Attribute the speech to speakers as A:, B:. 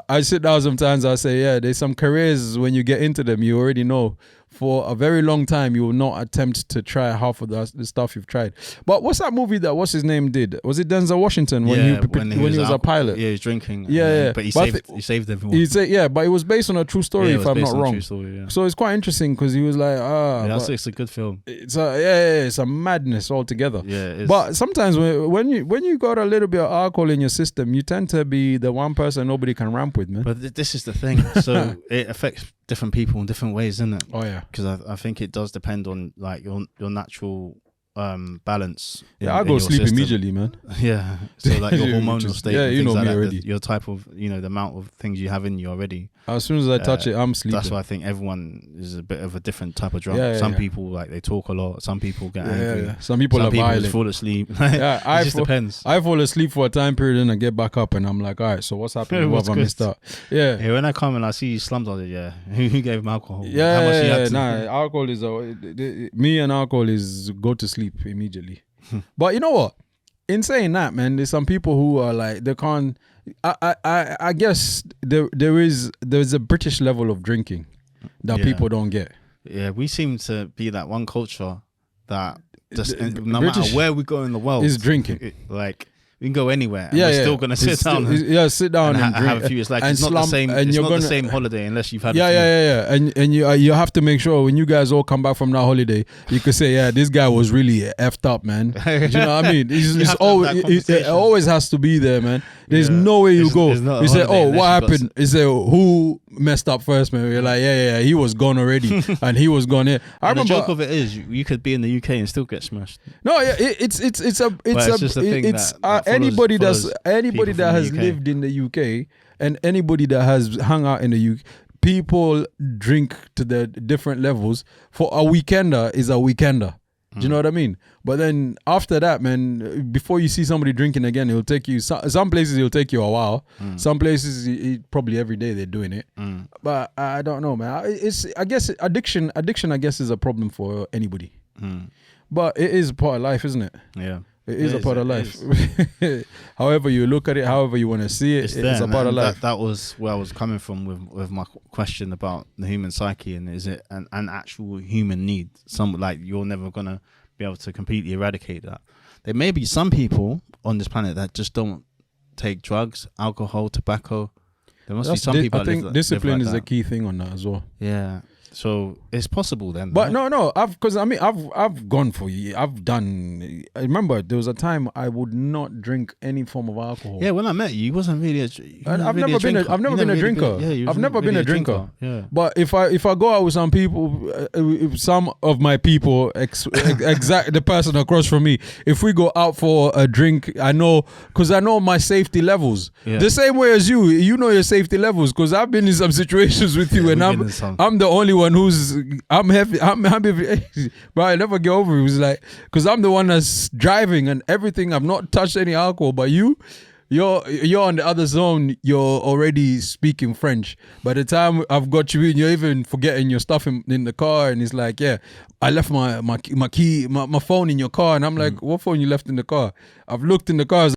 A: I sit down sometimes, I say, yeah, there's some careers when you get into them, you already know for a very long time you will not attempt to try half of the stuff you've tried. But what's that movie that what's his name did? Was it Denzel Washington when he was a pilot?
B: Yeah, he was drinking.
A: Yeah.
B: But he saved everyone.
A: But it was based on a true story, if I'm not wrong.
B: Story,
A: So it's quite interesting because he was like,
B: it's a good film.
A: It's a madness altogether.
B: Yeah, it is.
A: But sometimes when you got a little bit of alcohol in your system, you tend to be the one person nobody can ramp with, man.
B: But this is the thing. So it affects different people in different ways, isn't it?
A: Oh yeah.
B: Because I think it does depend on like your natural balance.
A: Yeah, I go sleep
B: system.
A: immediately, man.
B: Yeah. So like your hormonal state.
A: Yeah, you know
B: like
A: me already.
B: Your type of, the amount of things you have in you already.
A: As soon as I touch it, I'm sleeping.
B: That's why I think everyone is a bit of a different type of drunk.
A: Yeah,
B: some people like they talk a lot. Some people get angry.
A: Yeah. Some people are violent.
B: Fall asleep.
A: It
B: just depends.
A: I fall asleep for a time period and I get back up and I'm like, all right, so what's happening? What have I missed out? Yeah.
B: Hey, when I come and I see you slumped on it, who gave him alcohol? How much you had to...
A: alcohol is me and alcohol is go to sleep immediately. But you know what? In saying that, man, there's some people who are like they can't. I guess there's a British level of drinking that people don't get.
B: Yeah, we seem to be that one culture that just no matter where we go in the world
A: is drinking.
B: Like we can go anywhere. And we're still gonna sit down.
A: Sit down and drink.
B: Have a few. It's like it's not the same. It's not the same holiday unless you've had.
A: Yeah. And you have to make sure when you guys all come back from that holiday, you could say, yeah, this guy was really effed up, man. Do you know what I mean? It always has to be there, man. There's no way you go. You say, oh, what happened? You say, who messed up first, man? You're like, yeah, he was gone already, and he was gone here. I remember.
B: The joke of it is, you could be in the UK and still get smashed.
A: No, yeah, it's anybody that has lived in the UK and anybody that has hung out in the UK, people drink to the different levels. For a weekender is a weekender. Do you know what I mean? But then after that, man, before you see somebody drinking again, it'll take you some places it'll take you a while. Some places probably every day they're doing it. But I don't know, man. I guess addiction I guess is a problem for anybody. But it is part of life, isn't it?
B: Yeah.
A: It is a part of life. However you look at it, however you want to see it, it's a part of life.
B: That was where I was coming from with my question about the human psyche, and is it an actual human need? Some like you're never gonna be able to completely eradicate that. There may be some people on this planet that just don't take drugs, alcohol, tobacco. There must be some people.
A: I think discipline is the key thing on that as well.
B: Yeah. So it's possible then.
A: But right? No, I've gone for you. I've done. I remember there was a time I would not drink any form of alcohol.
B: Yeah, when I met you, you wasn't really a.
A: I've never been a drinker. I've never been a drinker.
B: Yeah.
A: But if I go out with some people, some of my people, exact the person across from me, if we go out for a drink, I know my safety levels. Yeah. The same way as you know your safety levels, because I've been in some situations with you, and I'm the only one who's I'm happy, but I never get over it. It was like, because I'm the one that's driving and everything. I've not touched any alcohol, but you're on the other zone. You're already speaking French. By the time I've got you in, you're even forgetting your stuff in the car, and it's like, yeah, I left my key, my phone in your car, and I'm like, what phone you left in the car? I've looked in the car.